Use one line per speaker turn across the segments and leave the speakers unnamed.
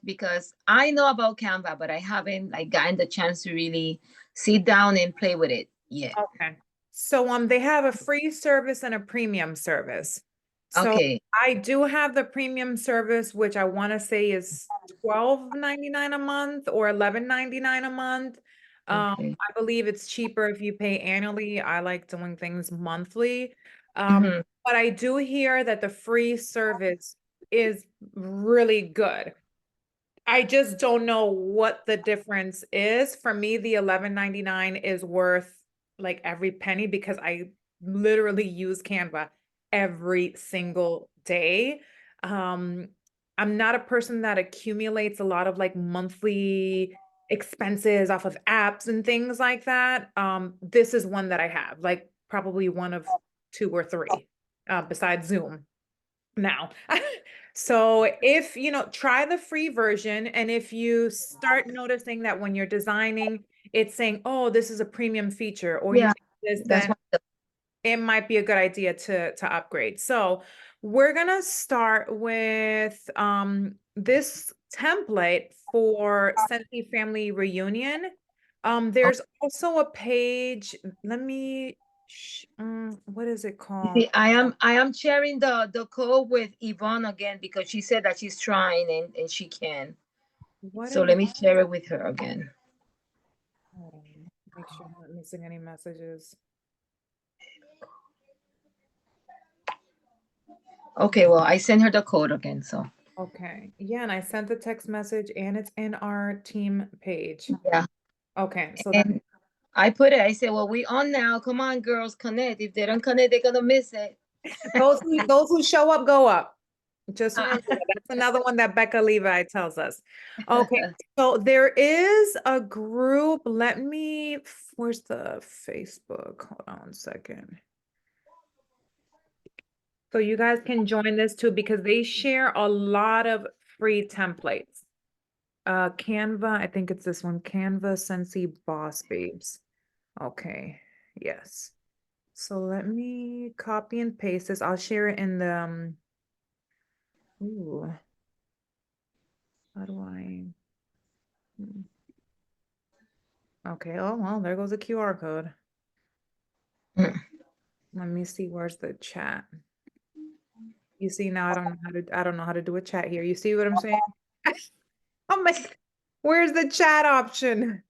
because I know about Canva, but I haven't like gotten the chance to really sit down and play with it yet.
Okay. So they have a free service and a premium service. So
Okay.
I do have the premium service, which I want to say is $12.99 a month or $11.99 a month.
Okay.
I believe it's cheaper if you pay annually. I like doing things monthly.
Mhm.
But I do hear that the free service is really good. I just don't know what the difference is. For me, the $11.99 is worth like every penny because I literally use Canva every single day. Um, I'm not a person that accumulates a lot of like monthly expenses off of apps and things like that. This is one that I have, like probably one of two or three, besides Zoom now. So if, try the free version, and if you start noticing that when you're designing, it's saying, oh, this is a premium feature, or you
Yeah,
think this,
that's
then
what.
it might be a good idea to upgrade. So we're gonna start with this template for Sensi Family Reunion. There's also a page. Let me what is it called?
See, I am sharing the code with Yvonne again because she said that she's trying and she can.
What
So
is
let me share it with her again.
make sure I'm not missing any messages.
Okay, well, I sent her the code again, so
Okay. Yeah, and I sent the text message and it's in our team page.
yeah.
Okay, so that
And I put it, I said, well, we on now. Come on, girls, connect. If they don't connect, they're gonna miss it.
those who show up go up. Just remember that. That's another one that Becca Levi tells us. Okay, so there is a group. Where's the Facebook? Hold on a second. So you guys can join this too because they share a lot of free templates. Canva, I think it's this one, Canva Sensi Boss Babes. Okay, yes. So let me copy and paste this. I'll share it in the, ooh, how do I? hmm. Okay, oh, well, there goes a QR code.
Mm.
Let me see, where's the chat? You see, now I don't know how to do a chat here. You see what I'm saying? Oh my, where's the chat option?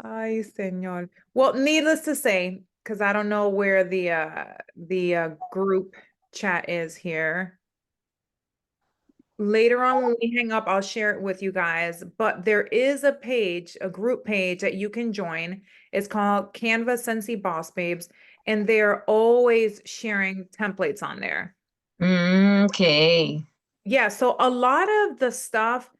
Ay, señor. Well, needless to say, because I don't know where the group chat is here. Later on, when we hang up, I'll share it with you guys. But there is a page, a group page that you can join. It's called Canva Sensi Boss Babes, and they're always sharing templates on there.
Okay.
Yeah, so a lot of the stuff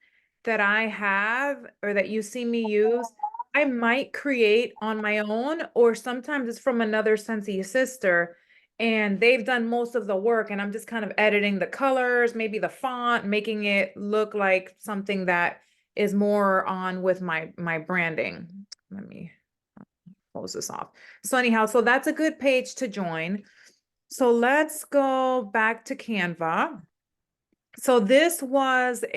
that I have or that you see me use, I might create on my own, or sometimes it's from another Sensi sister, and they've done most of the work, and I'm just kind of editing the colors, maybe the font, making it look like something that is more on with my branding. Let me close this off. So anyhow, so that's a good page to join. So let's go back to Canva. So this was this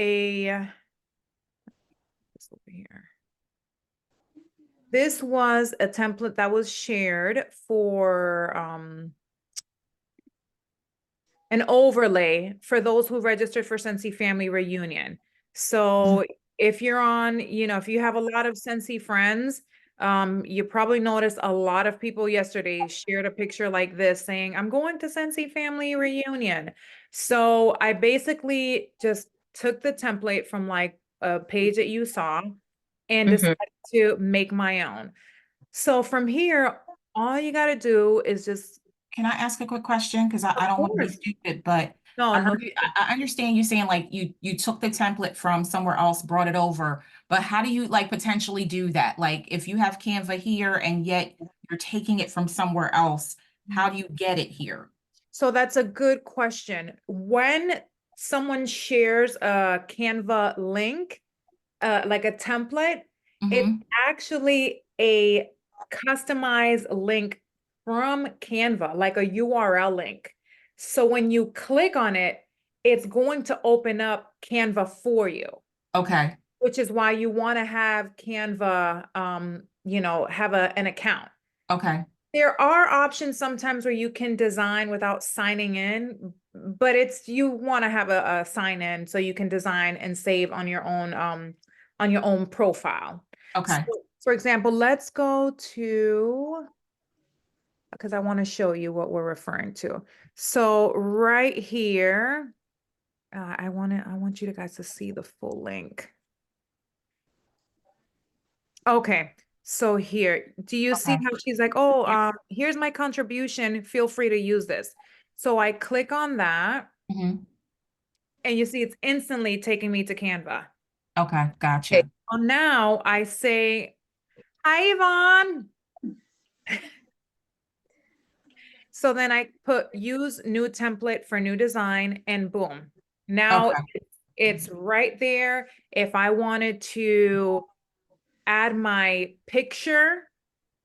over here. This was a template that was shared for an overlay for those who registered for Sensi Family Reunion. So if you're on, if you have a lot of Sensi friends, you probably noticed a lot of people yesterday shared a picture like this saying, I'm going to Sensi Family Reunion. So I basically just took the template from like a page that you saw and
Mhm.
decided to make my own. So from here, all you got to do is just,
Can I ask a quick question? Because I
of
don't want to be
course,
stupid, but
no,
I
no.
heard you, I understand you saying like you took the template from somewhere else, brought it over, but how do you like potentially do that? Like if you have Canva here and yet you're taking it from somewhere else, how do you get it here?
So that's a good question. When someone shares a Canva link, like a template, it's
Hmm.
actually a customized link from Canva, like a URL link. So when you click on it, it's going to open up Canva for you.
Okay,
which is why you want to have Canva, you know, have an account.
okay,
There are options sometimes where you can design without signing in, but it's you want to have a sign in so you can design and save on your own profile. So,
okay.
for example, let's go to, because I want to show you what we're referring to. So right here, I want you guys to see the full link. Okay, so here, do you see
Okay.
how she's like, oh, here's my contribution, feel free to use this. So I click on that
Mhm.
and you see it's instantly taking me to Canva.
Okay,
Okay.
gotcha.
So now I say, hi, Yvonne. So then I put use new template for new design and boom. Now
Okay,
it's right there. If I wanted to add my picture,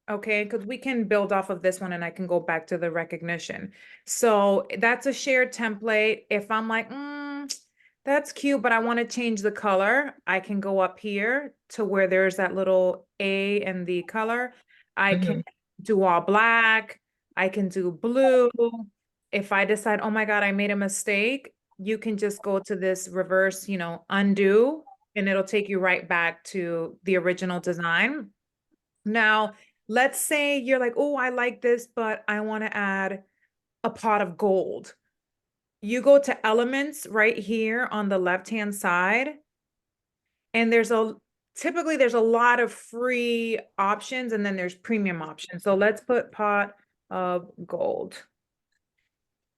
okay, because we can build off of this one and I can go back to the recognition. So that's a shared template. If I'm like, that's cute, but I want to change the color, I can go up here to where there's that little A in the color. I can
Mhm.
do all black. I can do blue. If I decide, oh my God, I made a mistake, you can just go to this reverse, you know, undo, and it'll take you right back to the original design. Now, let's say you're like, oh, I like this, but I want to add a pot of gold. You go to elements right here on the left-hand side, and typically there's a lot of free options and then there's premium options. So let's put pot of gold.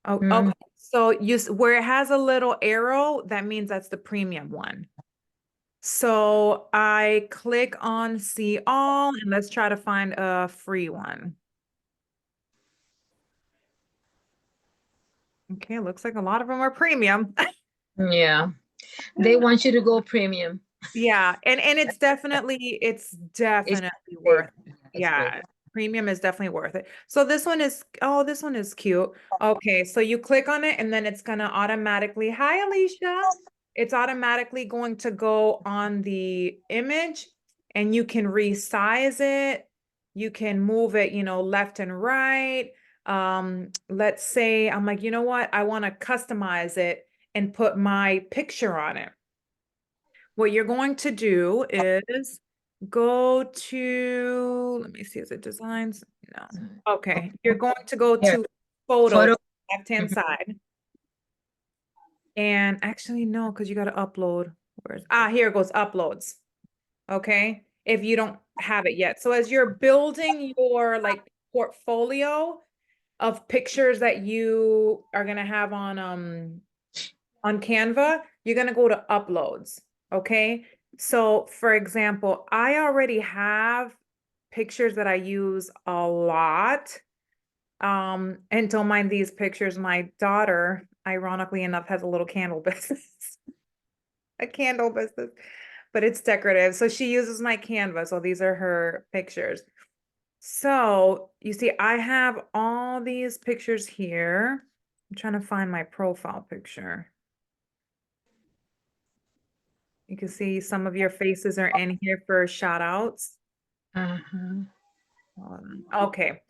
Oh,
Mm.
okay. So where it has a little arrow, that means that's the premium one. So I click on see all and let's try to find a free one. Okay, looks like a lot of them are premium.
Yeah. They want you to go premium.
Yeah, and it's
It's
definitely
good.
worth it.
It's good.
Yeah, premium is definitely worth it. So this one is, oh, this one is cute. Okay, so you click on it and then it's gonna automatically, hi Alicia. It's automatically going to go on the image and you can resize it. You can move it, you know, left and right. Let's say I'm like, you know what? I want to customize it and put my picture on it. What you're going to do is go to, let me see, is it designs? No. Okay, you're going to go
Here,
to photos,
photo.
left-hand
Mhm.
side. And actually, no, because you got to upload. Here it goes, uploads. Okay, if you don't have it yet. So as you're building your like portfolio of pictures that you are gonna have on Canva, you're going to go to uploads. Okay. So for example, I already have pictures that I use a lot. And don't mind these pictures. My daughter, ironically enough, has a little candle business, a candle business, but it's decorative. So she uses my Canva. So these are her pictures. So you see, I have all these pictures here. I'm trying to find my profile picture. You can see some of your faces are in here for shout outs.
Uh-huh.
Okay.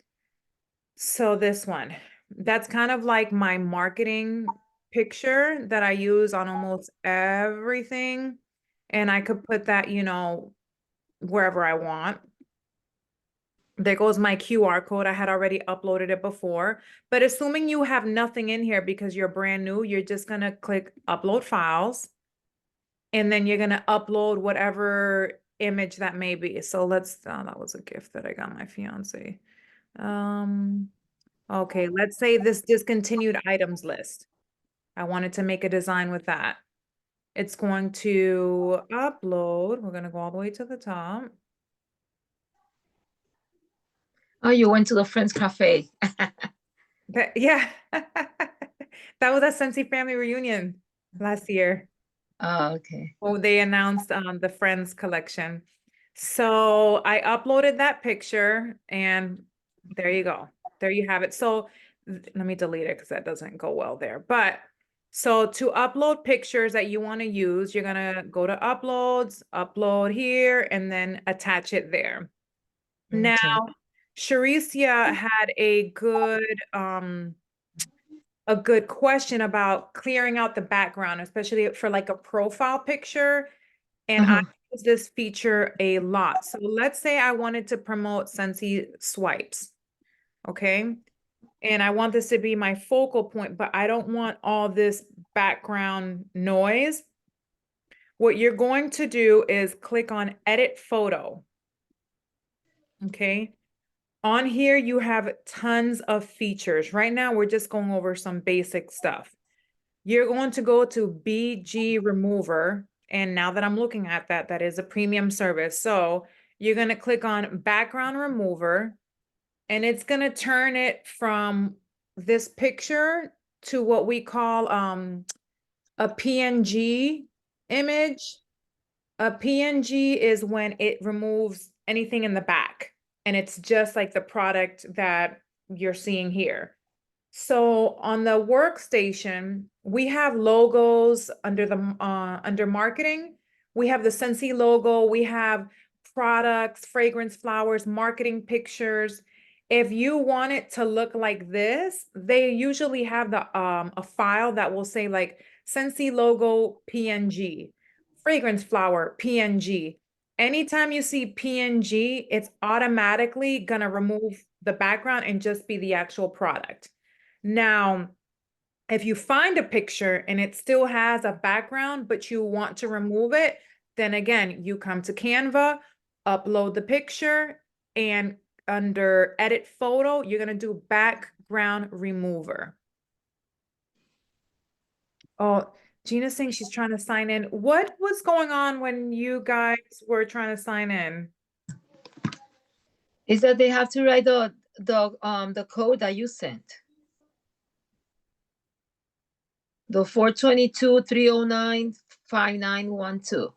So this one, that's kind of like my marketing picture that I use on almost everything. And I could put that, you know, wherever I want. There goes my QR code. I had already uploaded it before, but assuming you have nothing in here because you're brand new, you're just going to click upload files. And then you're going to upload whatever image that may be. So that was a gift that I got my fiance. Okay, let's say this discontinued items list. I wanted to make a design with that. It's going to upload. We're going to go all the way to the top.
Oh, you went to the Friends Cafe.
Yeah, that was a Sensi family reunion last year.
Oh, okay.
Oh, they announced the Friends collection. So I uploaded that picture and there you go. There you have it. So let me delete it because that doesn't go well there. But So to upload pictures that you want to use, you're gonna go to uploads, upload here, and then attach it there. Now,
Okay.
Sharicia had a good question about clearing out the background, especially for like a profile picture. And I use this feature a lot. So let's say I wanted to promote Scentsy swipes. Okay. And I want this to be my focal point, but I don't want all this background noise. What you're going to do is click on edit photo. Okay. On here, you have tons of features. Right now, we're just going over some basic stuff. You're going to go to BG Remover. And now that I'm looking at that, that is a premium service. So you're going to click on Background Remover, and it's going to turn it from this picture to what we call a PNG image. A PNG is when it removes anything in the back, and it's just like the product that you're seeing here. So on the workstation, we have logos under the under marketing. We have the Scentsy logo. We have products, fragrance, flowers, marketing pictures. If you want it to look like this, they usually have the a file that will say like Scentsy logo PNG, fragrance flower PNG. Anytime you see PNG, it's automatically gonna remove the background and just be the actual product. Now, if you find a picture and it still has a background, but you want to remove it, then again, you come to Canva, upload the picture, and under edit photo, you're going to do background remover. Oh, Gina's saying she's trying to sign in. What was going on when you guys were trying to sign in?
Is that they have to write the code that you sent. The 422-309-5912.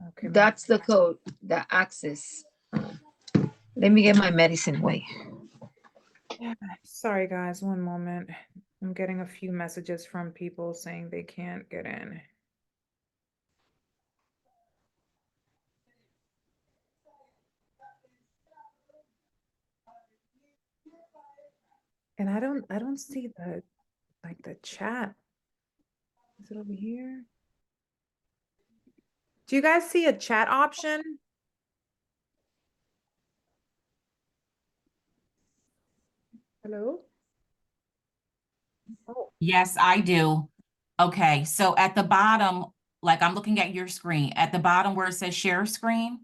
Okay,
That's the code, the access. Let me get my medicine way.
sorry guys, one moment. I'm getting a few messages from people saying they can't get in. And I don't see the the chat. Is it over here? Do you guys see a chat option? Hello? Oh,
Yes, I do. Okay, so at the bottom, like I'm looking at your screen, at the bottom where it says share screen,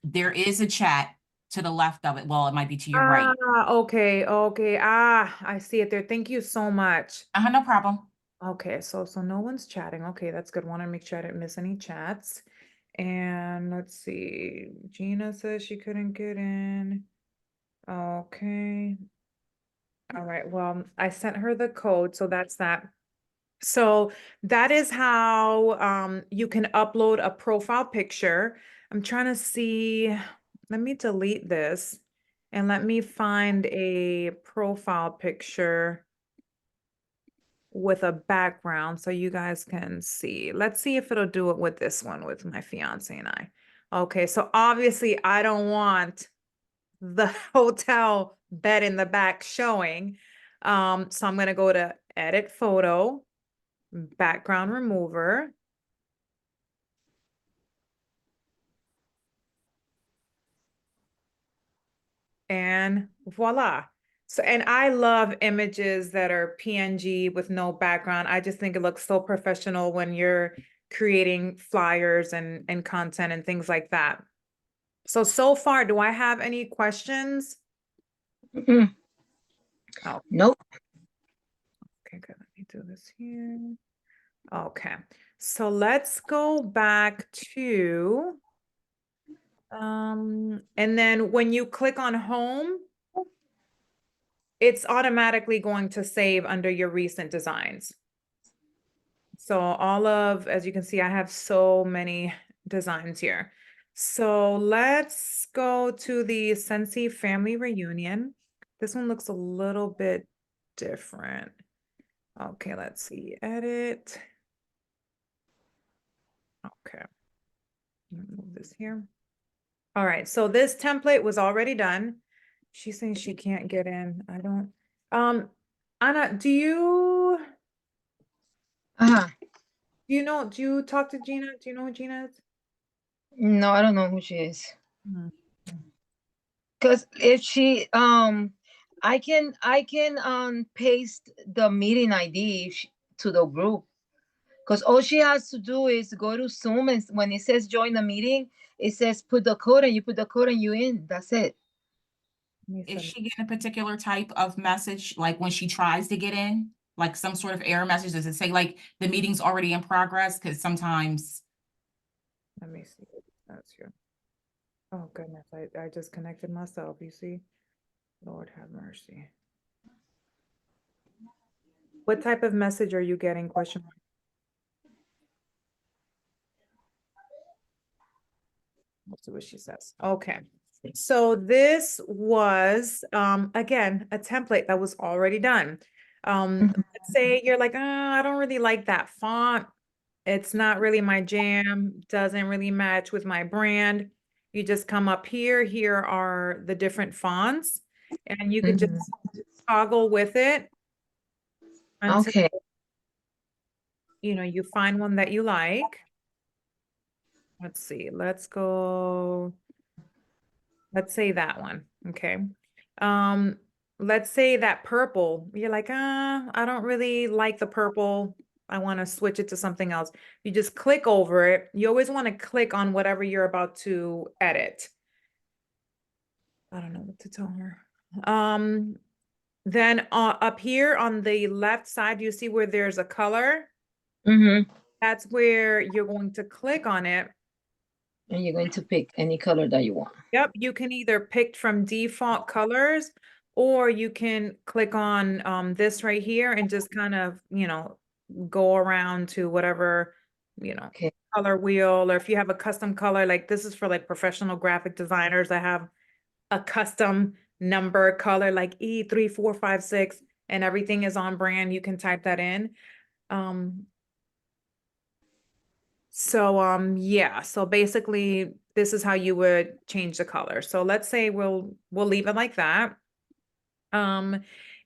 there is a chat to the left of it. Well, it might be to your right.
okay, okay. I see it there. Thank you so much.
No problem.
Okay, so no one's chatting. Okay, that's good. Want to make sure I didn't miss any chats. And let's see. Gina says she couldn't get in. Okay. All right. Well, I sent her the code, so that's that. So that is how you can upload a profile picture. I'm trying to see, let me delete this and let me find a profile picture with a background so you guys can see. Let's see if it'll do it with this one with my fiance and I. Okay, so obviously I don't want the hotel bed in the back showing. So I'm gonna go to edit photo, background remover. And voila. So, and I love images that are PNG with no background. I just think it looks so professional when you're creating flyers and content and things like that. So far, do I have any questions?
Mm-mm.
Oh,
Nope.
okay, good. Let me do this here. Okay, so let's go back to, and then when you click on home, it's automatically going to save under your recent designs. So all of, as you can see, I have so many designs here. So let's go to the Scentsy family reunion. This one looks a little bit different. Okay, let's see, edit. Okay. Move this here. All right, so this template was already done. She's saying she can't get in. I don't, Anna,
Uh-huh.
do you talk to Gina? Do you know who Gina is?
No, I don't know who she is.
Hmm.
Because if she I can paste the meeting ID to the group. Because all she has to do is go to Zoom, and when it says join the meeting, it says put the code, and you put the code and you in. That's it.
Let me
Is
send-
she getting a particular type of message, like when she tries to get in, like some sort of error message? Does it say like the meeting's already in progress? Because sometimes,
Let me see what that's here. Oh goodness, I just connected myself, you see? Lord have mercy. What type of message are you getting? Question mark. Let's see what she says. Okay. So this was, again, a template that was already done. Let's say you're like, I don't really like that font. It's not really my jam, doesn't really match with my brand. You just come up here. Here are the different fonts, and you can just toggle with it until
Okay.
you find one that you like. Let's see, let's go. Let's say that one. Okay. Let's say that purple. You're like, I don't really like the purple. I want to switch it to something else. You just click over it. You always want to click on whatever you're about to edit. I don't know what to tell her. Then up here on the left side, you see where there's a color.
Mm-hmm.
That's where you're going to click on it.
And you're going to pick any color that you want.
Yep, you can either pick from default colors, or you can click on this right here and just kind of, go around to whatever,
Okay.
color wheel, or if you have a custom color, like this is for like professional graphic designers. I have a custom number color like E3456, and everything is on brand. You can type that in. Yeah, so basically this is how you would change the color. So let's say we'll leave it like that.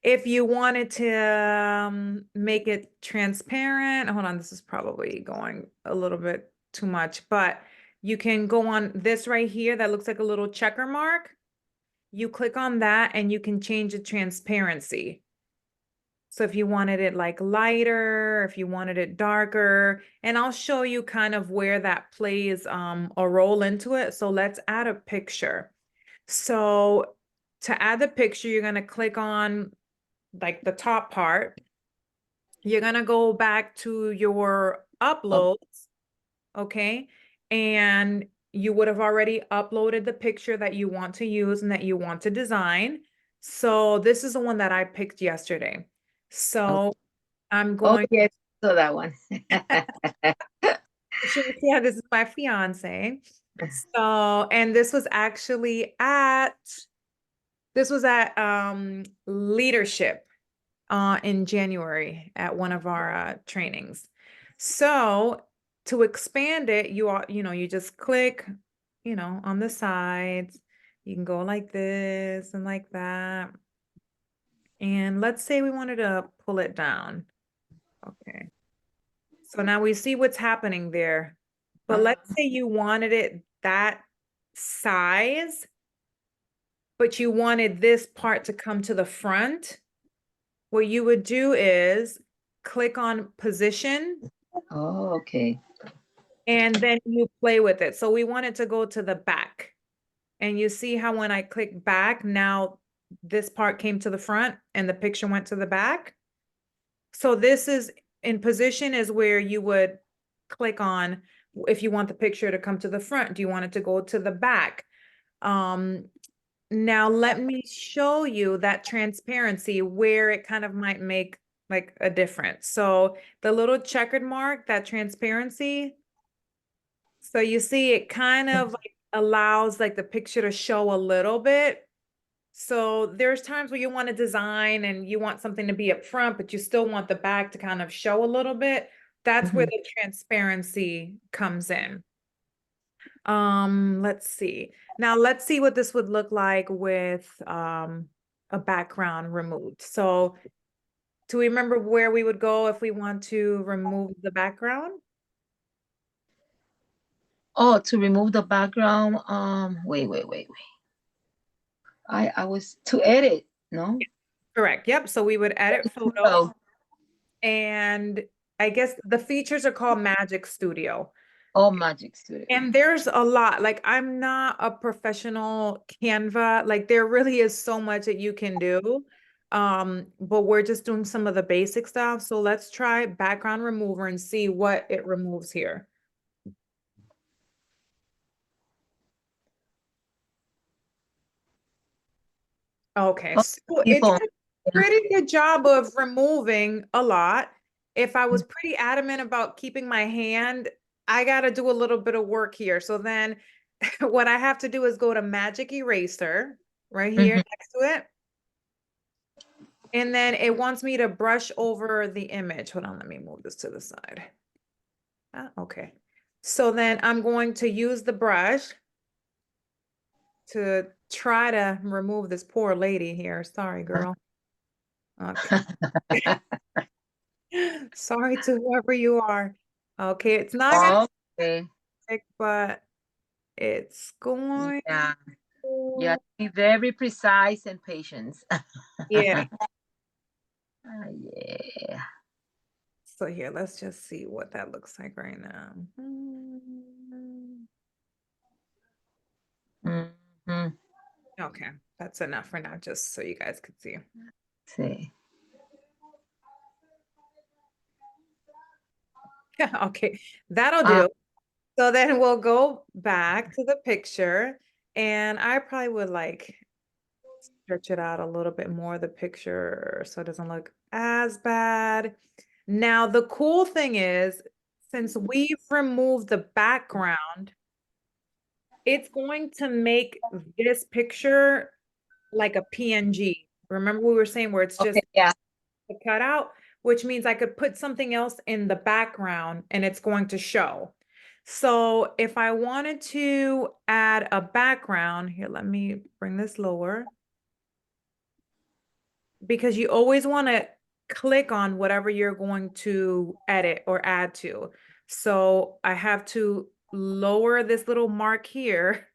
If you wanted to make it transparent, hold on, this is probably going a little bit too much, but you can go on this right here that looks like a little checker mark. You click on that and you can change the transparency. So if you wanted it like lighter, if you wanted it darker, and I'll show you kind of where that plays a role into it. So let's add a picture. So to add the picture, you're gonna click on like the top part. You're gonna go back to your uploads, okay? And you would have already uploaded the picture that you want to use and that you want to design. So this is the one that I picked yesterday. So I'm
Oh,
going,
yes. So that one.
yeah, this is my fiance. So, and this was actually at leadership in January at one of our trainings. So to expand it, you just click, on the sides. You can go like this and like that. And let's say we wanted to pull it down. Okay. So now we see what's happening there. But let's say you wanted it that size, but you wanted this part to come to the front. What you would do is click on position,
Oh, okay.
and then you play with it. So we want it to go to the back. And you see how when I click back, now this part came to the front and the picture went to the back. So this is in position is where you would click on if you want the picture to come to the front. Do you want it to go to the back? Now let me show you that transparency where it kind of might make like a difference. So the little checkered mark, that transparency. So you see it kind of like allows like the picture to show a little bit. So there's times where you want to design and you want something to be up front, but you still want the back to kind of show a little bit. That's where the transparency comes in. Let's see. Now let's see what this would look like with a background removed. So do we remember where we would go if we want to remove the background?
Oh, to remove the background. Wait. I was to edit, no?
Correct. Yep. So we would edit photo,
Oh,
and I guess the features are called Magic Studio.
oh, Magic Studio.
And there's a lot. Like, I'm not a professional Canva. Like, there really is so much that you can do. But we're just doing some of the basic stuff. So let's try background remover and see what it removes here. Okay,
Oh,
so it
people.
did a pretty good job of removing a lot. If I was pretty adamant about keeping my hand, I got to do a little bit of work here. So then what I have to do is go to Magic Eraser right here next to it. And then it wants me to brush over the image. Hold on, let me move this to the side. Okay. So then I'm going to use the brush to try to remove this poor lady here. Sorry, girl. Okay. Sorry to whoever you are. Okay, it's not gonna
Okay.
stick, but it's going
Yeah.
to.
Yeah. Be very precise and patient.
Yeah.
Yeah.
So here, let's just see what that looks like right now.
Mm-hmm.
Okay, that's enough for now, just so you guys could see.
See.
Okay, that'll do. So then we'll go back to the picture, and I probably would like stretch it out a little bit more, the picture, so it doesn't look as bad. Now, the cool thing is, since we've removed the background, it's going to make this picture like a PNG. Remember we were saying where it's just
Okay. Yeah.
a cutout, which means I could put something else in the background and it's going to show. So if I wanted to add a background, here, let me bring this lower. Because you always want to click on whatever you're going to edit or add to. So I have to lower this little mark here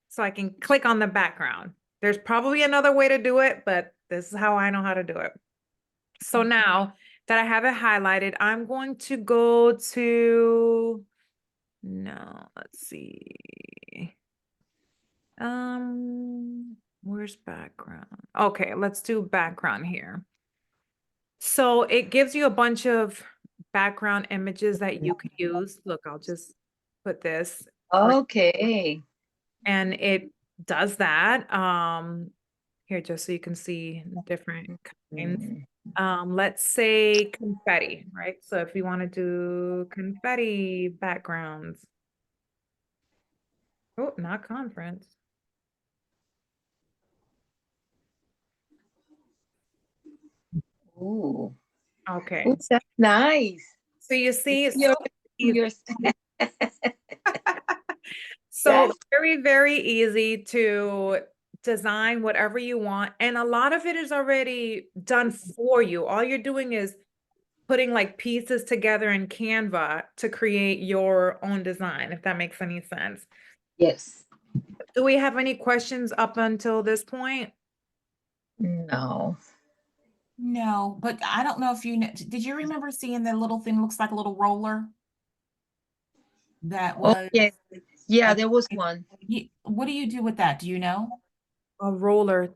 so I can click on the background. There's probably another way to do it, but this is how I know how to do it. So now that I have it highlighted, I'm going to go to, no, let's see. Where's background? Okay, let's do background here. So it gives you a bunch of background images that you could use. Look, I'll just put this.
Okay.
And it does that. Here, just so you can see different kinds. Let's say confetti, right? So if you want to do confetti backgrounds. Oh, not conference.
Ooh.
Okay.
Ooh, that's nice.
So you see, it's
Your-
so easy.
yours.
So very, very easy to design whatever you want. And a lot of it is already done for you. All you're doing is putting like pieces together in Canva to create your own design, if that makes any sense.
Yes.
Do we have any questions up until this point?
No.
No, but I don't know if you know, did you remember seeing that little thing looks like a little roller? That
Oh,
was
yeah. Yeah,
like,
there was one.
what do you do with that? Do you know?
A roller.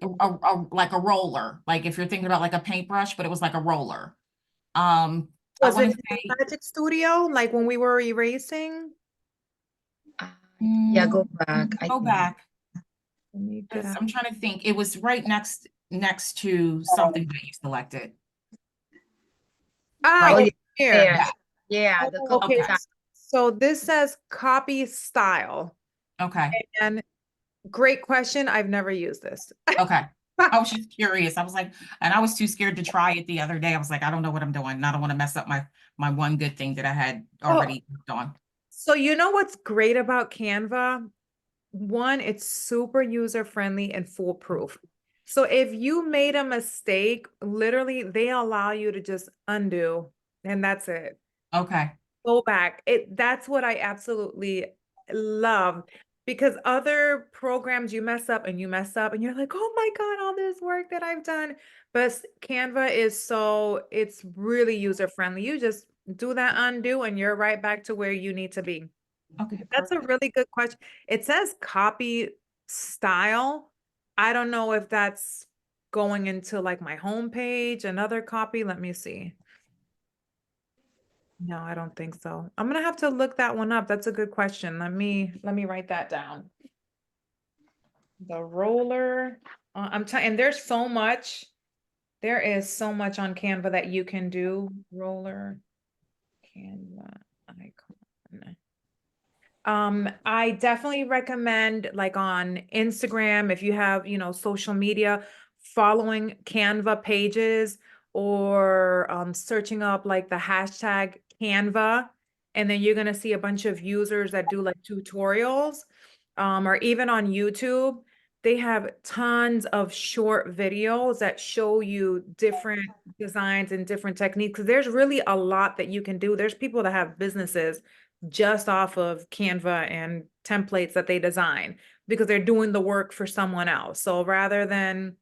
Like a roller, like if you're thinking about like a paintbrush, but it was like a roller. I
Was
want
it
to
in
say,
the Magic Studio, like when we were erasing?
Yeah, go back. I
go
think.
back.
Let me get out.
I'm trying to think. It was right next to something that you selected.
Oh,
Right
here.
There. Yeah, the
Okay.
Okay.
So this says copy style.
Okay.
And Great question. I've never used this.
Okay. I was just curious. I was like, and I was too scared to try it the other day. I was like, I don't know what I'm doing. And I don't want to mess up my one good thing that I had
Oh,
already worked on.
so you know what's great about Canva? One, it's super user friendly and foolproof. So if you made a mistake, literally they allow you to just undo and that's it.
Okay.
Go back. That's what I absolutely love, because other programs you mess up and you mess up and you're like, oh my God, all this work that I've done. But Canva is it's really user friendly. You just do that undo and you're right back to where you need to be.
Okay.
That's a
Perfect.
really good question. It says copy style. I don't know if that's going into like my homepage, another copy. Let me see. No, I don't think so. I'm gonna have to look that one up. That's a good question. Let me write that down. The roller, I'm telling, and there's so much. There is so much on Canva that you can do. Roller, Canva icon. I definitely recommend, like on Instagram, if you have, social media, following Canva pages, or searching up like the hashtag Canva, and then you're gonna see a bunch of users that do like tutorials, or even on YouTube, they have tons of short videos that show you different designs and different techniques. Because there's really a lot that you can do. There's people that have businesses just off of Canva and templates that they design because they're doing the work for someone else. So rather than,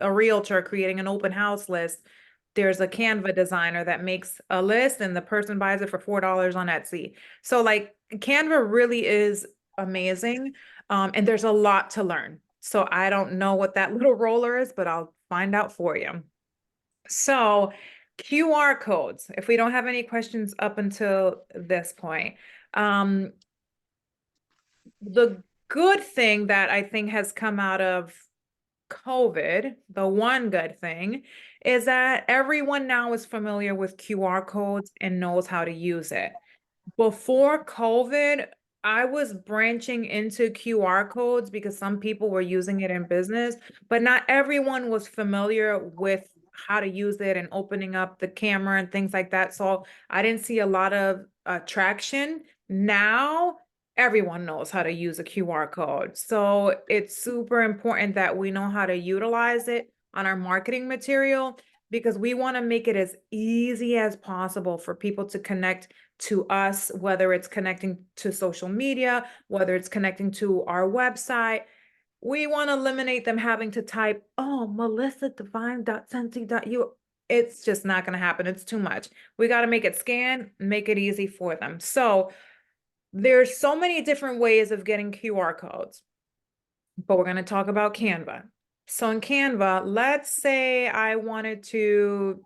a realtor creating an open house list, there's a Canva designer that makes a list and the person buys it for $4 on Etsy. So like Canva really is amazing. And there's a lot to learn. So I don't know what that little roller is, but I'll find out for you. So QR codes, if we don't have any questions up until this point, the good thing that I think has come out of COVID, the one good thing, is that everyone now is familiar with QR codes and knows how to use it. Before COVID, I was branching into QR codes because some people were using it in business, but not everyone was familiar with how to use it and opening up the camera and things like that. So I didn't see a lot of traction. Now everyone knows how to use a QR code. So it's super important that we know how to utilize it on our marketing material, because we want to make it as easy as possible for people to connect to us, whether it's connecting to social media, whether it's connecting to our website. We want to eliminate them having to type, oh, melissa.devine.scentsy.u. It's just not going to happen. It's too much. We got to make it scan, make it easy for them. So there's so many different ways of getting QR codes, but we're going to talk about Canva. So in Canva, let's say I wanted to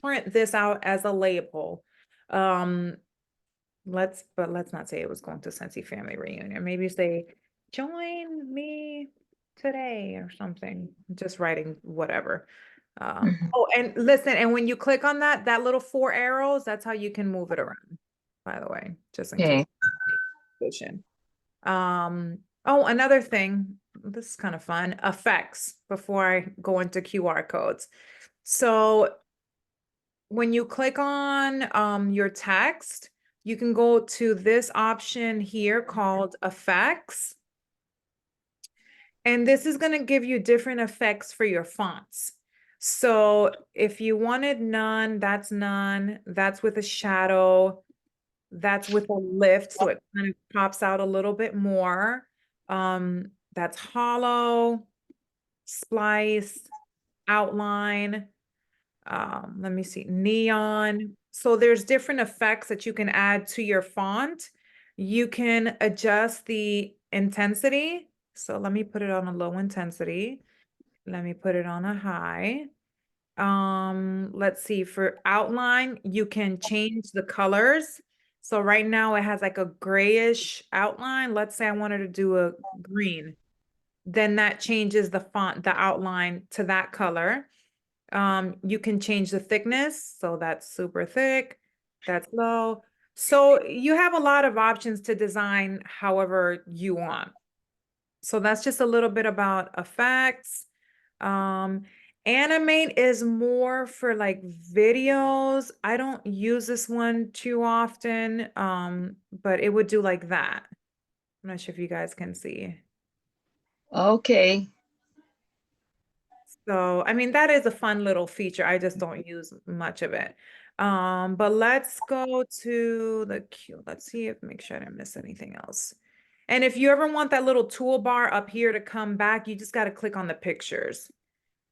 print this out as a label. Let's not say it was going to Scentsy family reunion. Maybe say, join me today or something. Just writing whatever. Oh, and listen, and when you click on that little 4 arrows, that's how you can move it around, by the way, just in
Okay.
case. Oh, another thing, this is kind of fun, effects, before I go into QR codes. So when you click on your text, you can go to this option here called effects. And this is going to give you different effects for your fonts. So if you wanted none, that's with a shadow, that's with a lift, so it kind of pops out a little bit more. That's hollow, splice, outline. Let me see, neon. So there's different effects that you can add to your font. You can adjust the intensity. So let me put it on a low intensity. Let me put it on a high. Let's see, for outline, you can change the colors. So right now it has like a grayish outline. Let's say I wanted to do a green. Then that changes the font, the outline to that color. You can change the thickness. So that's super thick, that's low. So you have a lot of options to design however you want. So that's just a little bit about effects. Animate is more for like videos. I don't use this one too often, but it would do like that. I'm not sure if you guys can see.
Okay.
So, I mean, that is a fun little feature. I just don't use much of it. But let's go to the queue. Let's see if make sure I didn't miss anything else. And if you ever want that little toolbar up here to come back, you just got to click on the pictures.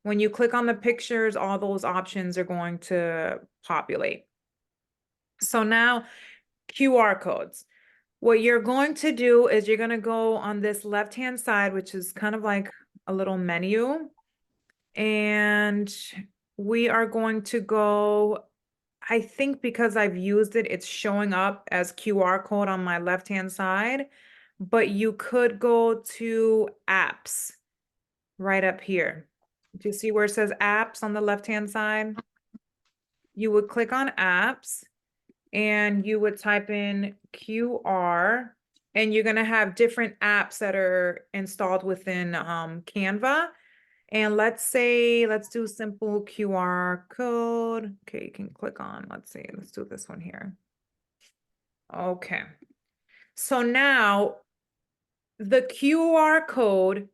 When you click on the pictures, all those options are going to populate. So now QR codes. What you're going to do is you're going to go on this left-hand side, which is kind of like a little menu. And we are going to go, I think because I've used it, it's showing up as QR code on my left-hand side, but you could go to apps right up here. Do you see where it says apps on the left-hand side? You would click on apps and you would type in QR, and you're going to have different apps that are installed within Canva. And let's say, let's do simple QR code. Okay, you can click on, let's see, let's do this one here. Okay. So now the QR code,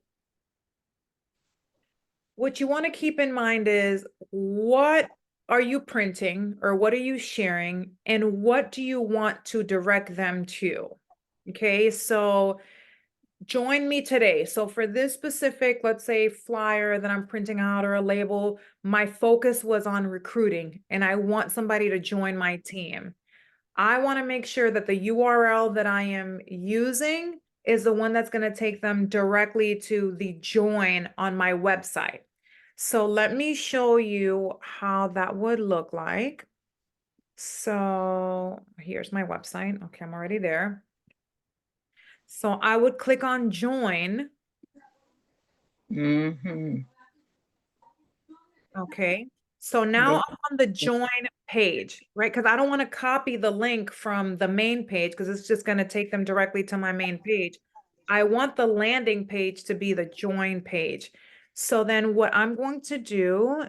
what you want to keep in mind is what are you printing or what are you sharing and what do you want to direct them to? Okay, so join me today. So for this specific, let's say flyer that I'm printing out or a label, my focus was on recruiting and I want somebody to join my team. I want to make sure that the URL that I am using is the one that's going to take them directly to the join on my website. So let me show you how that would look like. So here's my website. Okay, I'm already there. So I would click on join.
Mm-hmm.
Okay. So now I'm on the join page, right? Because I don't want to copy the link from the main page because it's just going to take them directly to my main page. I want the landing page to be the join page. So then what I'm going to do,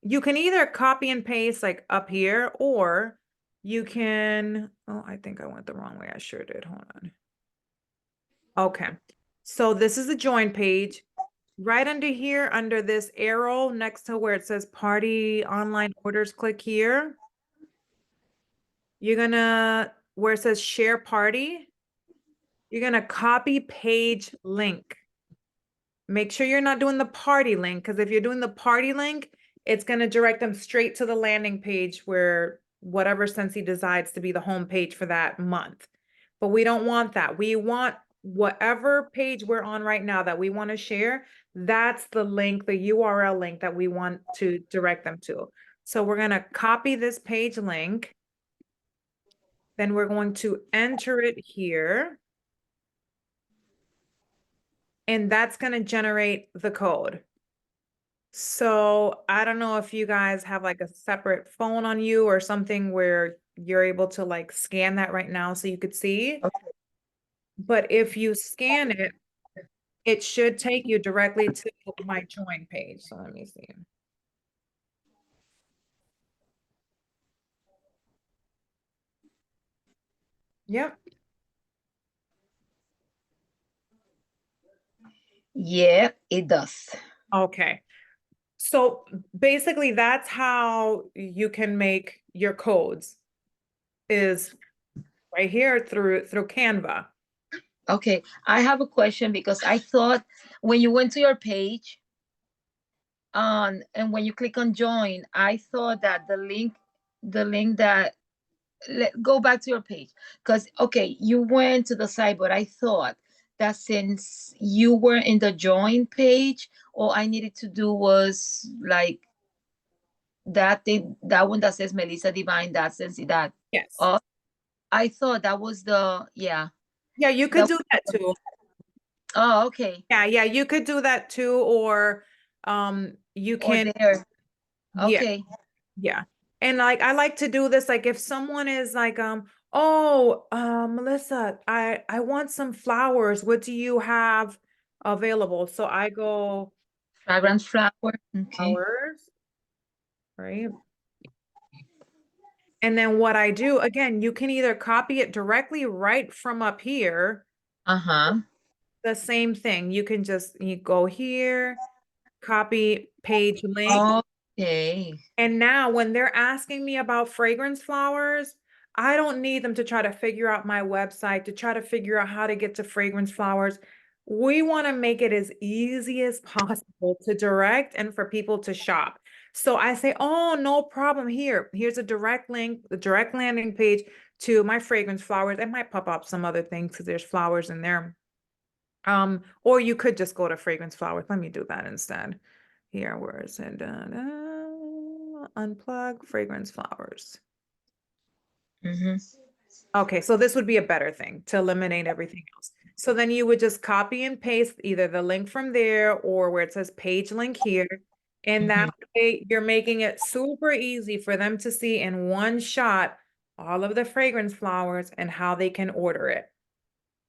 you can either copy and paste like up here, or you can, oh, I think I went the wrong way. I sure did. Hold on. Okay. So this is the join page. Right under here, under this arrow next to where it says party online orders, click here. You're gonna, where it says share party, you're gonna copy page link. Make sure you're not doing the party link, because if you're doing the party link, it's gonna direct them straight to the landing page where whatever Scentsy decides to be the home page for that month. But we don't want that. We want whatever page we're on right now that we want to share, that's the link, the URL link that we want to direct them to. So we're going to copy this page link. Then we're going to enter it here. And that's going to generate the code. So I don't know if you guys have like a separate phone on you or something where you're able to like scan that right now so you could see.
Okay.
But if you scan it, it should take you directly to my join page. So let me see. Yep.
Yeah, it does.
Okay. So basically that's how you can make your codes, is right here through Canva.
Okay, I have a question because I thought when you went to your page and when you click on join, I thought that the link that go back to your page, because okay, you went to the site, but I thought that since you were in the join page, all I needed to do was like that thing, that one that says Melissa Divine, that Sensi, that.
Yes.
Oh, I thought that was the, yeah.
Yeah, you could do that too.
Oh, okay.
Yeah, you could do that too, or you can,
Or there.
yeah.
Okay.
Yeah. And like I like to do this, like if someone is like, Oh, Melissa, I want some flowers. What do you have available? So I go
Fragrance flower. Okay.
flowers, right? And then what I do, again, you can either copy it directly right from up here.
Uh-huh.
The same thing. You can just you go here, copy page link.
Okay.
And now when they're asking me about fragrance flowers, I don't need them to try to figure out my website, to try to figure out how to get to fragrance flowers. We want to make it as easy as possible to direct and for people to shop. So I say, oh, no problem here. Here's a direct link, the direct landing page to my fragrance flowers. It might pop up some other things because there's flowers in there. Or you could just go to fragrance flowers. Let me do that instead. Here, where is it? Unplug fragrance flowers.
Mm-hmm.
Okay, so this would be a better thing to eliminate everything else. So then you would just copy and paste either the link from there or where it says page link here. And that way you're making it super easy for them to see in one shot all of the fragrance flowers and how they can order it.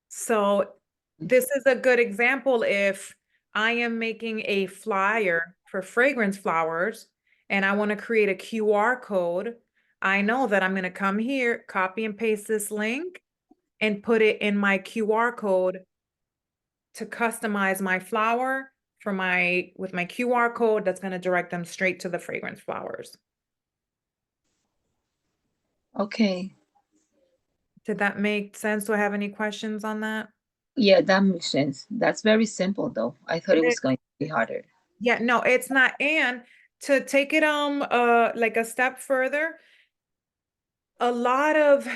So this is a good example if I am making a flyer for fragrance flowers and I want to create a QR code. I know that I'm going to come here, copy and paste this link and put it in my QR code to customize my flower for with my QR code that's going to direct them straight to the fragrance flowers.
Okay.
Did that make sense? Do I have any questions on that?
Yeah, that makes sense. That's very simple though. I thought it was going to be harder.
Yeah, no, it's not. And to take it like a step further, a lot of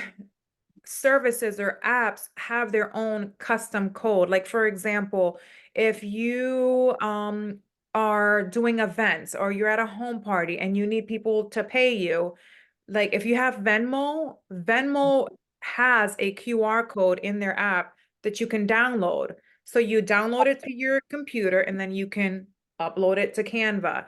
services or apps have their own custom code. Like for example, if you are doing events or you're at a home party and you need people to pay you, like if you have Venmo has a QR code in their app that you can download. So you download it to your computer and then you can upload it to Canva.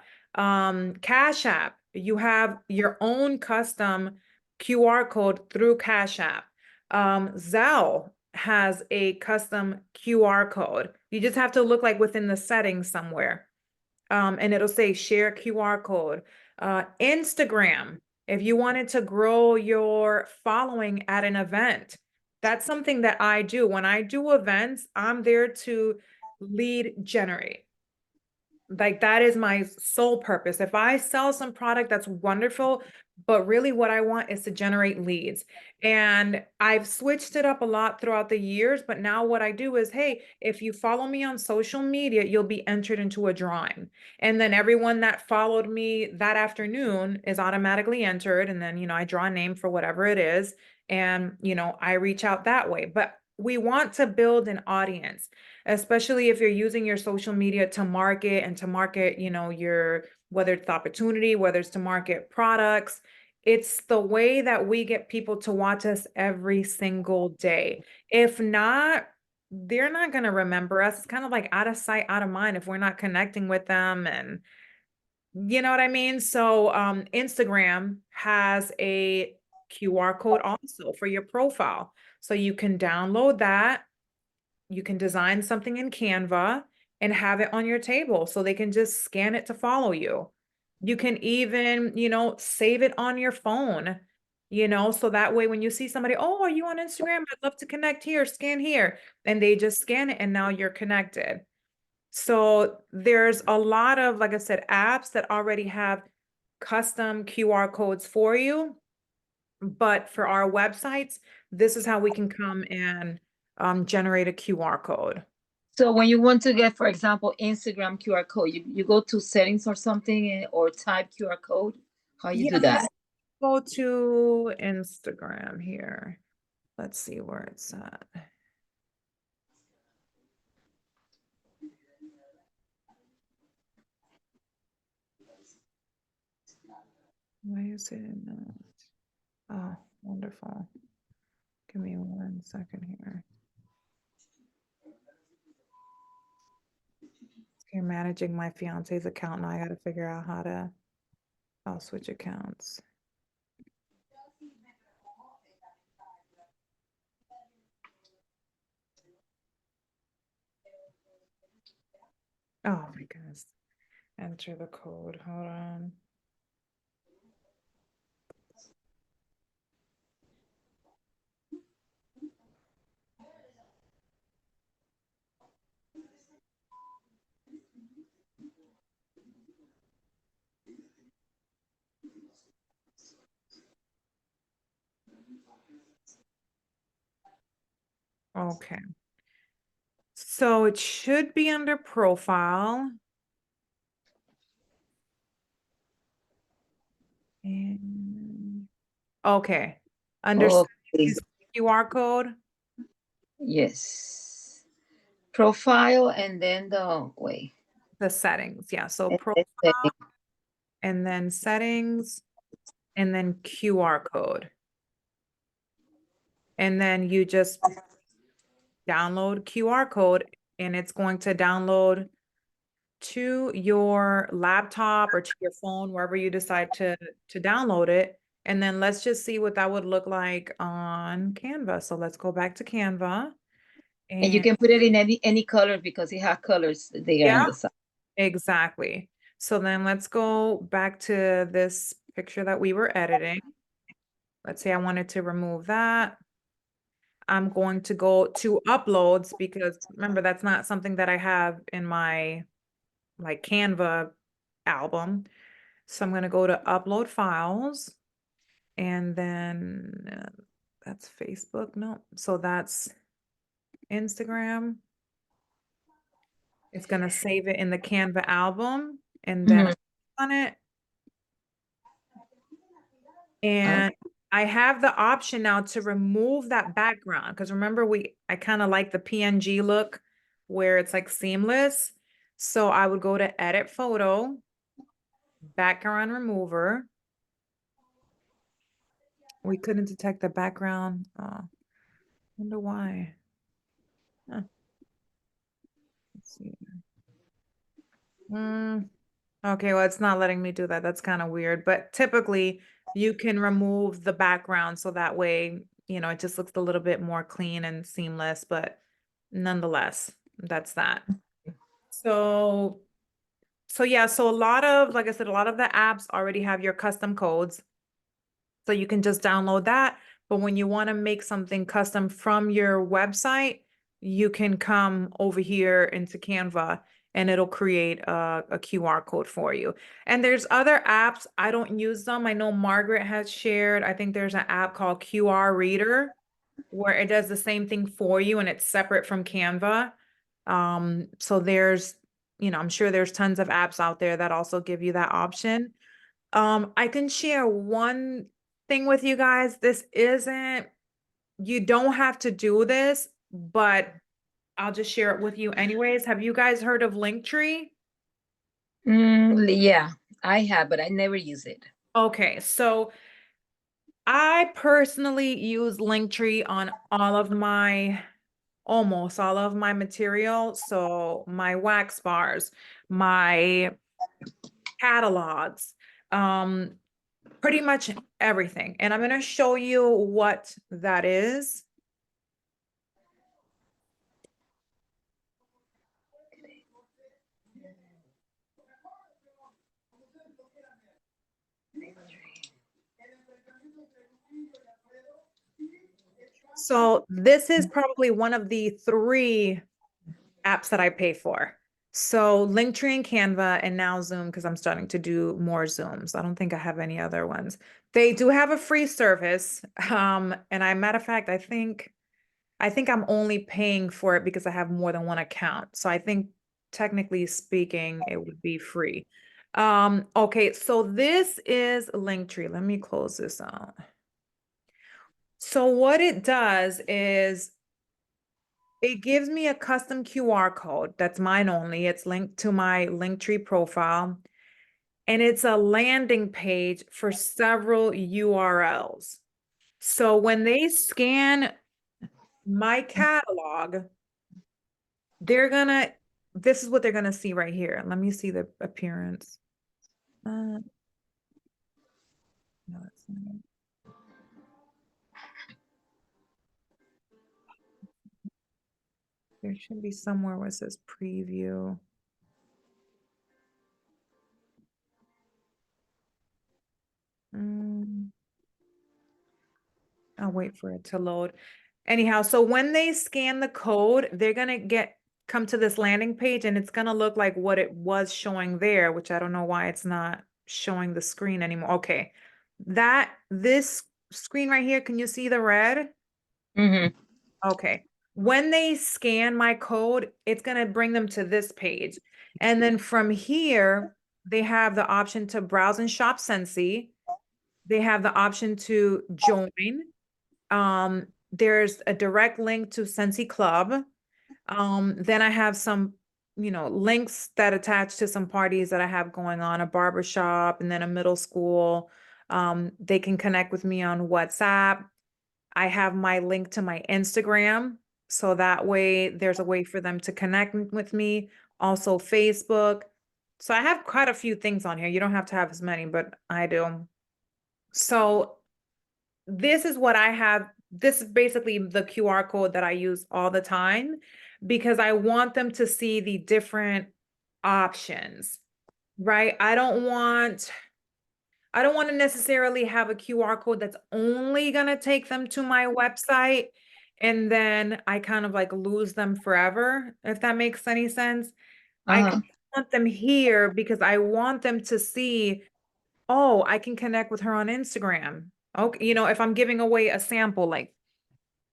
Cash App, you have your own custom QR code through Cash App. Zelle has a custom QR code. You just have to look like within the settings somewhere. And it'll say share QR code. Instagram, if you wanted to grow your following at an event, that's something that I do. When I do events, I'm there to lead generate. Like that is my sole purpose. If I sell some product, that's wonderful, but really what I want is to generate leads. And I've switched it up a lot throughout the years, but now what I do is, hey, if you follow me on social media, you'll be entered into a drawing. And then everyone that followed me that afternoon is automatically entered. And then, I draw a name for whatever it is. And, I reach out that way. But we want to build an audience, especially if you're using your social media to market and to market, your, whether it's the opportunity, whether it's to market products. It's the way that we get people to watch us every single day. If not, they're not going to remember us. It's kind of like out of sight, out of mind if we're not connecting with them. And you know what I mean? So Instagram has a QR code also for your profile. So you can download that. You can design something in Canva and have it on your table so they can just scan it to follow you. You can even, save it on your phone, so that way when you see somebody, oh, are you on Instagram? I'd love to connect here, scan here. And they just scan it and now you're connected. So there's a lot of, like I said, apps that already have custom QR codes for you. But for our websites, this is how we can come and generate a QR code.
So when you want to get, for example, Instagram QR code, you go to settings or something or type QR code. How you do that?
Go to Instagram here. Let's see where it's at. Why is it in that? Oh, wonderful. Give me 1 second here. You're managing my fiance's account now. I got to figure out how to, I'll switch accounts. goodness. Enter the code. Hold on. Okay. So it should be under profile. And okay. Under
Okay.
settings, QR code.
Yes. Profile and then the wait.
The settings. Yeah. So
And
profile
then setting.
and then settings and then QR code. And then you just download QR code and it's going to download to your laptop or to your phone, wherever you decide to download it. And then let's just see what that would look like on Canva. So let's go back to Canva.
And you
And
can put it in any color because it has colors there
yeah,
on the side.
exactly. So then let's go back to this picture that we were editing. Let's say I wanted to remove that. I'm going to go to uploads because remember, that's not something that I have in my like Canva album. So I'm going to go to upload files and then that's Facebook. No, so that's Instagram. It's going to save it in the Canva album and then
Mhm.
on it. And I have the option now to remove that background because remember I kind of like the PNG look where it's like seamless. So I would go to edit photo, background remover. We couldn't detect the background. Oh, wonder why. Huh. Let's see. Okay, well, it's not letting me do that. That's kind of weird. But typically you can remove the background so that way, it just looks a little bit more clean and seamless, but nonetheless, that's that. So yeah, so like I said, a lot of the apps already have your custom codes. So you can just download that. But when you want to make something custom from your website, you can come over here into Canva and it'll create a QR code for you. And there's other apps. I don't use them. I know Margaret has shared. I think there's an app called QR Reader where it does the same thing for you and it's separate from Canva. So I'm sure there's tons of apps out there that also give you that option. I can share one thing with you guys. You don't have to do this, but I'll just share it with you anyways. Have you guys heard of Linktree?
Yeah, I have, but I never use it.
Okay, so I personally use Linktree on almost all of my material. So my wax bars, my catalogs, pretty much everything. And I'm going to show you what that is. So this is probably one of the 3 apps that I pay for. So Linktree and Canva and now Zoom because I'm starting to do more Zooms. I don't think I have any other ones. They do have a free service. Matter of fact, I think I'm only paying for it because I have more than one account. So I think technically speaking, it would be free. Okay, so this is Linktree. Let me close this out. So what it does is it gives me a custom QR code that's mine only. It's linked to my Linktree profile. And it's a landing page for several URLs. So when they scan my catalog, this is what they're gonna see right here. Let me see the appearance. No, that's not it. There should be somewhere where it says preview. wait for it to load. Anyhow, so when they scan the code, they're gonna come to this landing page, and it's gonna look like what it was showing there, which I don't know why it's not showing the screen anymore. Okay, this screen right here, can you see the red?
Mm-hmm.
Okay. When they scan my code, it's going to bring them to this page. And then from here, they have the option to browse and shop Scentsy. They have the option to join. There's a direct link to Scentsy Club. Then I have some, links that attach to some parties that I have going on, a barbershop and then a middle school. They can connect with me on WhatsApp. I have my link to my Instagram. So that way there's a way for them to connect with me. Also Facebook. So I have quite a few things on here. You don't have to have as many, but I do. So this is what I have. This is basically the QR code that I use all the time because I want them to see the different options, right? I don't want to necessarily have a QR code that's only going to take them to my website and then I kind of like lose them forever, if that makes any sense. I
Uh-huh.
want them here because I want them to see, oh, I can connect with her on Instagram. Okay, if I'm giving away a sample, like,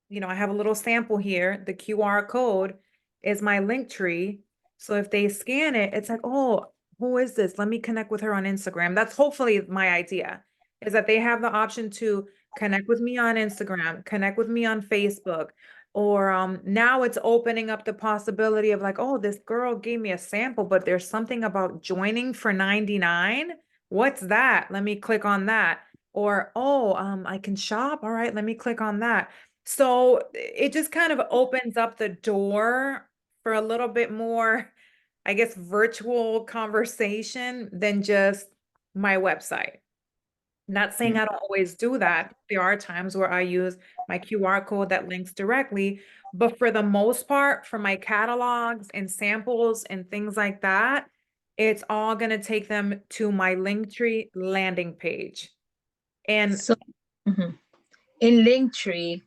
I have a little sample here. The QR code is my link tree. So if they scan it, it's like, oh, who is this? Let me connect with her on Instagram. That's hopefully my idea, is that they have the option to connect with me on Instagram, connect with me on Facebook, or now it's opening up the possibility of like, oh, this girl gave me a sample, but there's something about joining for 99. What's that? Let me click on that. Or, oh, I can shop. All right, let me click on that. So it just kind of opens up the door for a little bit more, I guess, virtual conversation than just my website. Not saying I don't always do that. There are times where I use my QR code that links directly, but for the most part, for my catalogs and samples and things like that, it's all going to take them to my Linktree landing page. And
So mhm. In Linktree,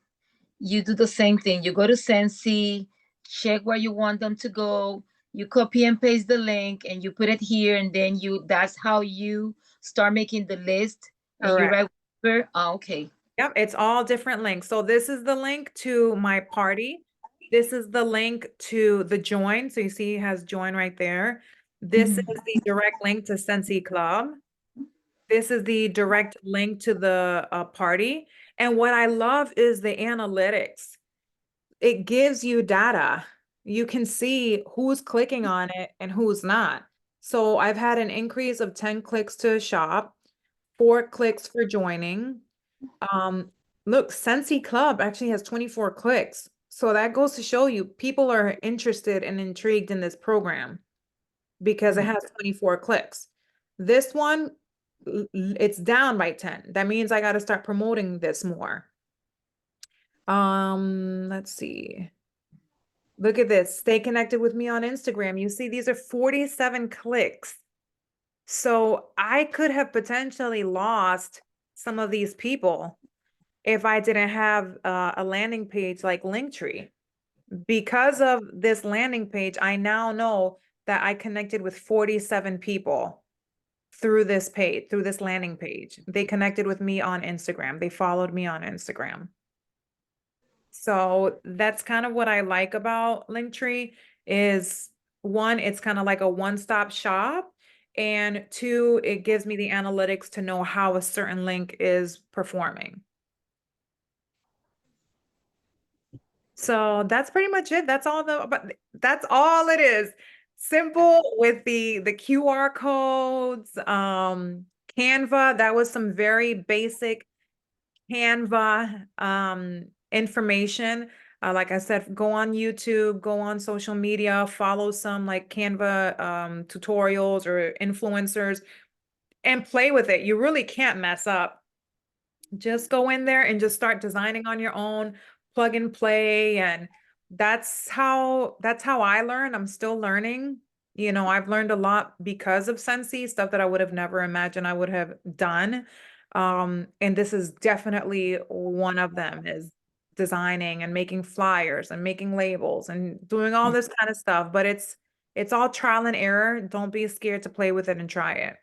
you do the same thing. You go to Sensi, check where you want them to go. You copy and paste the link and you put it here, and then that's how you start making the list. And you
correct.
write whatever. Oh, okay.
Yep, it's all different links. So this is the link to my party. This is the link to the join. So you see it has join right there. This is the direct link to Scentsy Club. This is the direct link to the party. And what I love is the analytics. It gives you data. You can see who's clicking on it and who's not. So I've had an increase of 10 clicks to shop, 4 clicks for joining. Look, Scentsy Club actually has 24 clicks. So that goes to show you people are interested and intrigued in this program because it has 24 clicks. This one, it's down by 10. That means I got to start promoting this more. Let's see. Look at this. Stay connected with me on Instagram. You see, these are 47 clicks. So I could have potentially lost some of these people if I didn't have a landing page like Linktree. Because of this landing page, I now know that I connected with 47 people through this page, through this landing page. They connected with me on Instagram. They followed me on Instagram. So that's kind of what I like about Linktree is, one, it's kind of like a one-stop shop, and two, it gives me the analytics to know how a certain link is performing. So that's pretty much it. That's all it is. Simple with the QR codes, Canva, that was some very basic Canva information. Like I said, go on YouTube, go on social media, follow some like Canva tutorials or influencers and play with it. You really can't mess up. Just go in there and just start designing on your own, plug and play. And that's how I learn. I'm still learning. I've learned a lot because of Scentsy, stuff that I would have never imagined I would have done. And this is definitely one of them, is designing and making flyers and making labels and doing all this kind of stuff. But it's all trial and error. Don't be scared to play with it and try it.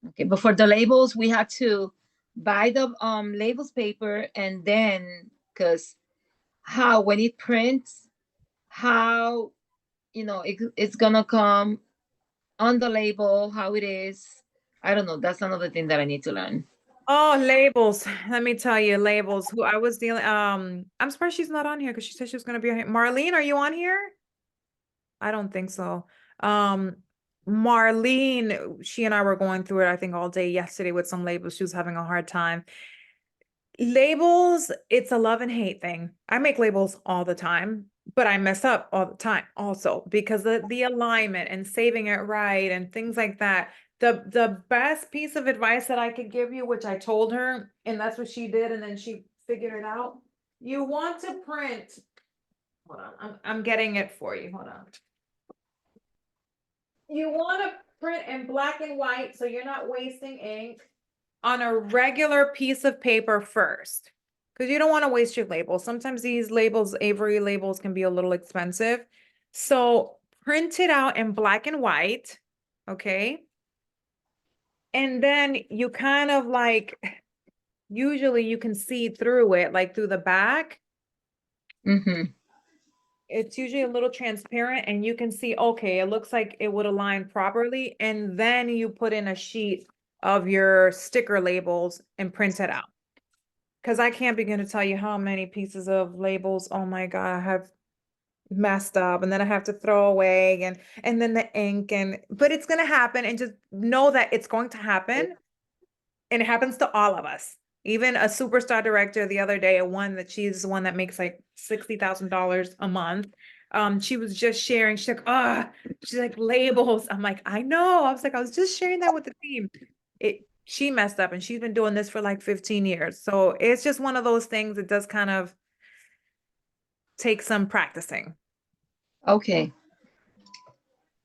Okay, but for the labels, we had to buy the labels paper, and then because how when it prints, how it's gonna come on the label, how it is. I don't know. That's another thing that I need to learn.
Oh, labels. Let me tell you, labels. Who I was dealing, I'm surprised she's not on here because she said she was gonna be on here. Marlene, are you on here? I don't think so. Marlene, she and I were going through it, I think, all day yesterday with some labels. She was having a hard time. Labels, it's a love and hate thing. I make labels all the time, but I mess up all the time also because the alignment and saving it right and things like that. The best piece of advice that I could give you, which I told her, and that's what she did, and then she figured it out. You want to print. Hold on, I'm getting it for you. Hold on. You want to print in black and white so you're not wasting ink on a regular piece of paper first, because you don't want to waste your labels. Sometimes these labels, Avery labels, can be a little expensive. So print it out in black and white, okay? And then you kind of like, usually you can see through it, like through the back.
Mm-hmm.
It's usually a little transparent and you can see, okay, it looks like it would align properly. And then you put in a sheet of your sticker labels and print it out. Because I can't begin to tell you how many pieces of labels, oh my God, I have messed up, and then I have to throw away, and then the ink, but it's gonna happen, and just know that it's going to happen. And it happens to all of us. Even a superstar director the other day, she's the one that makes like $60,000 a month. She was just sharing, she's like, labels. I'm like, I know. I was just sharing that with the team. She messed up, and she's been doing this for like 15 years. So it's just one of those things that does kind of take some practicing.
Okay.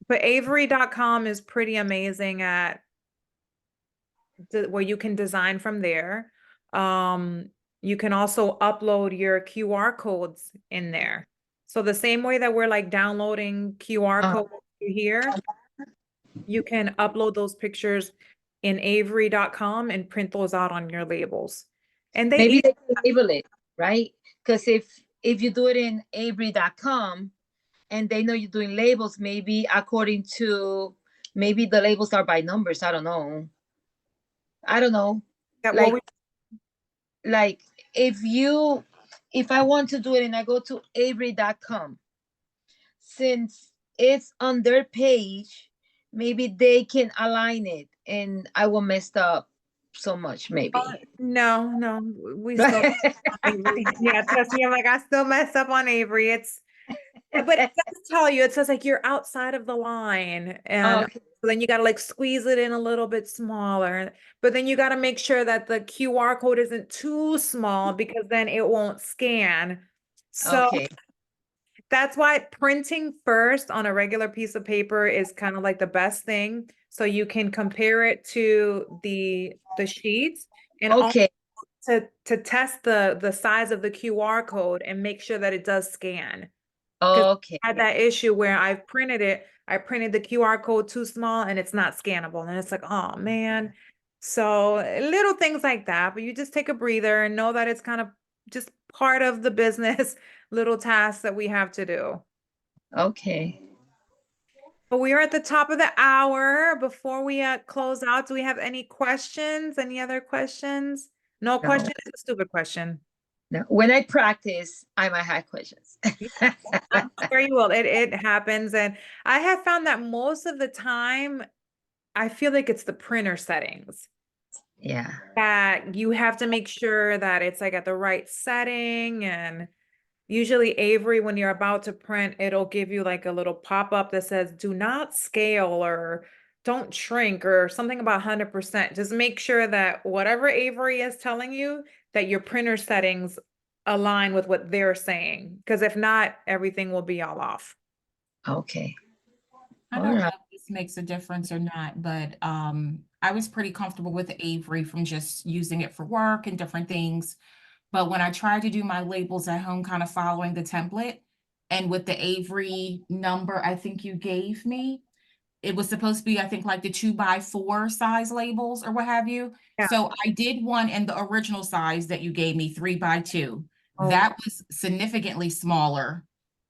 But Avery.com is pretty amazing at where you can design from there. You can also upload your QR codes in there. So the same way that we're like downloading QR codes here, you can upload those pictures in Avery.com and print those out on your labels. And
maybe they can label it, right? Because if you do it in Avery.com and they know you're doing labels, maybe maybe the labels are by numbers. I don't know.
Yeah,
like if I want to do it and I go to Avery.com, since it's on their page, maybe they can align it and I will mess up so much, maybe.
No, we still yeah, trust me, I'm like, I still mess up on Avery. But it does tell you, it says like you're outside of the line, and
Okay.
then you got to like squeeze it in a little bit smaller, but then you got to make sure that the QR code isn't too small because then it won't scan. So
Okay.
that's why printing first on a regular piece of paper is kind of like the best thing. So you can compare it to the sheets, and
Okay.
also to test the size of the QR code and make sure that it does scan.
Okay.
I had that issue where I printed the QR code too small and it's not scannable. And it's like, oh man. So little things like that, but you just take a breather and know that it's kind of just part of the business, little tasks that we have to do.
Okay.
But we are at the top of the hour. Before we close out, do we have any questions? Any other questions? No question is a stupid question.
No. When I practice, I might have questions.
I'm sure you will. It happens. And I have found that most of the time, I feel like it's the printer settings.
Yeah.
That you have to make sure that it's like at the right setting. And usually Avery, when you're about to print, it'll give you like a little pop-up that says, do not scale or don't shrink or something about 100%. Just make sure that whatever Avery is telling you, that your printer settings align with what they're saying. Because if not, everything will be all off.
Okay.
I don't know if this makes a difference or not, but I was pretty comfortable with Avery from just using it for work and different things. But when I tried to do my labels at home, kind of following the template, and with the Avery number I think you gave me, it was supposed to be, I think, like the 2x4 size labels or what have you.
Yeah.
So I did one in the original size that you gave me, 3x2.
Okay.
That was significantly smaller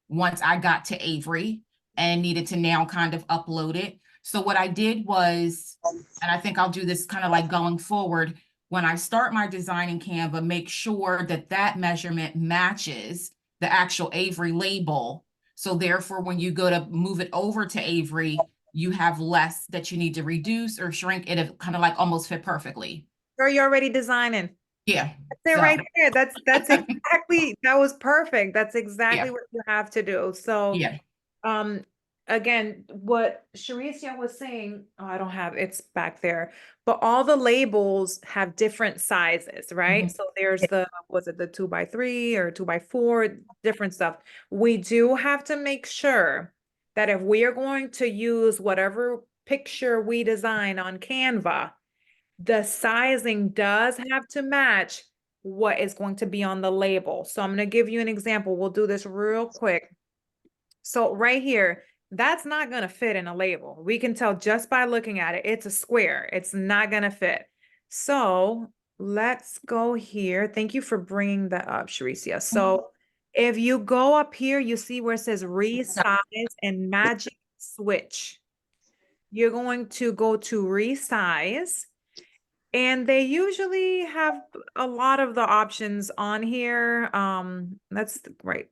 once I got to Avery and needed to now kind of upload it. So what I did was, and I think I'll do this kind of like going forward, when I start my design in Canva, make sure that that measurement matches the actual Avery label. So therefore, when you go to move it over to Avery, you have less that you need to reduce or shrink. It kind of like almost fit perfectly.
Or you're already designing.
Yeah.
That's it
So.
right there. That's exactly, that was perfect. That's exactly
Yeah.
what you have to do. So
Yeah.
again, what Sharicia was saying, oh, I don't have, it's back there, but all the labels have different sizes, right?
Mhm.
So there's the, was it the 2x3 or 2x4, different stuff. We do have to make sure that if we are going to use whatever picture we design on Canva, the sizing does have to match what is going to be on the label. So I'm going to give you an example. We'll do this real quick. So right here, that's not going to fit in a label. We can tell just by looking at it, it's a square. It's not going to fit. So let's go here. Thank you for bringing that up, Sharicia. So if you go up here, you see where it says resize and magic switch. You're going to go to resize. And they usually have a lot of the options on here. Let's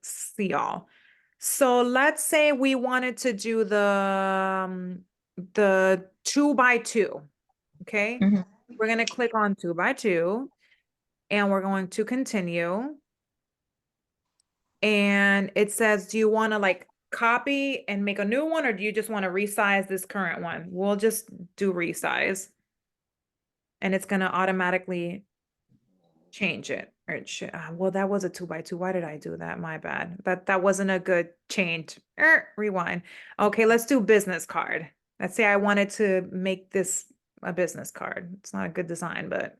see all. So let's say we wanted to do the 2x2. Okay.
Mhm.
We're going to click on 2x2 and we're going to continue. And it says, do you want to like copy and make a new one, or do you just want to resize this current one? We'll just do resize. And it's going to automatically change it. Or it should, well, that was a 2x2. Why did I do that? My bad. That wasn't a good change. Rewind. Okay, let's do business card. Let's say I wanted to make this a business card. It's not a good design, but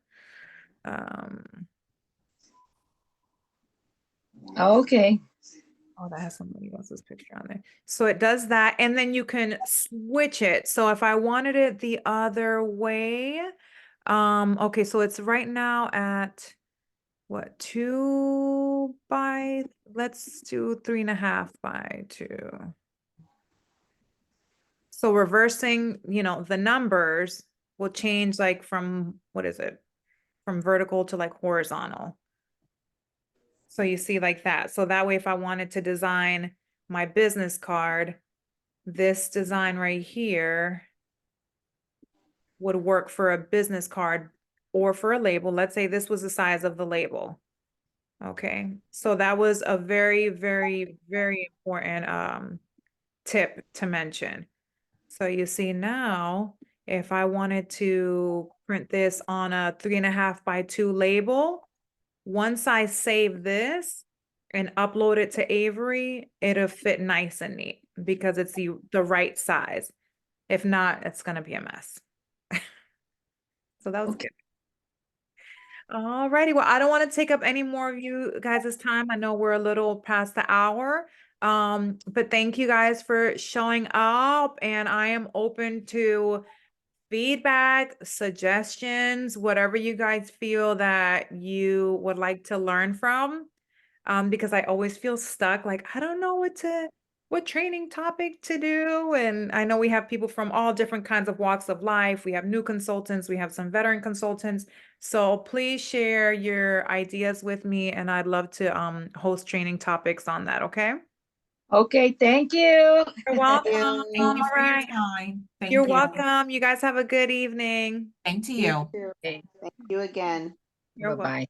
Okay.
oh, that has somebody else's picture on there. So it does that, and then you can switch it. So if I wanted it the other way, okay, so it's right now at what, 2 by, let's do 3.5 by 2. So reversing, the numbers will change like from, what is it? From vertical to like horizontal. So you see like that. So that way, if I wanted to design my business card, this design right here would work for a business card or for a label. Let's say this was the size of the label. Okay, so that was a very, very, very important tip to mention. So you see now, if I wanted to print this on a 3.5 by 2 label, once I save this and upload it to Avery, it'll fit nice and neat because it's the right size. If not, it's gonna be a mess. So that was good. All righty. Well, I don't want to take up any more of you guys' time. I know we're a little past the hour. But thank you guys for showing up, and I am open to feedback, suggestions, whatever you guys feel that you would like to learn from. Because I always feel stuck, like I don't know what training topic to do. And I know we have people from all different kinds of walks of life. We have new consultants, we have some veteran consultants. So please share your ideas with me, and I'd love to host training topics on that, okay?
Okay, thank you.
You're welcome.
Thank you
All
for your
right.
time. Thank
You're
you.
welcome. You guys have a good evening.
Same to
You
you.
too.
Okay,
Thank you again.
You're welcome.
bye-bye.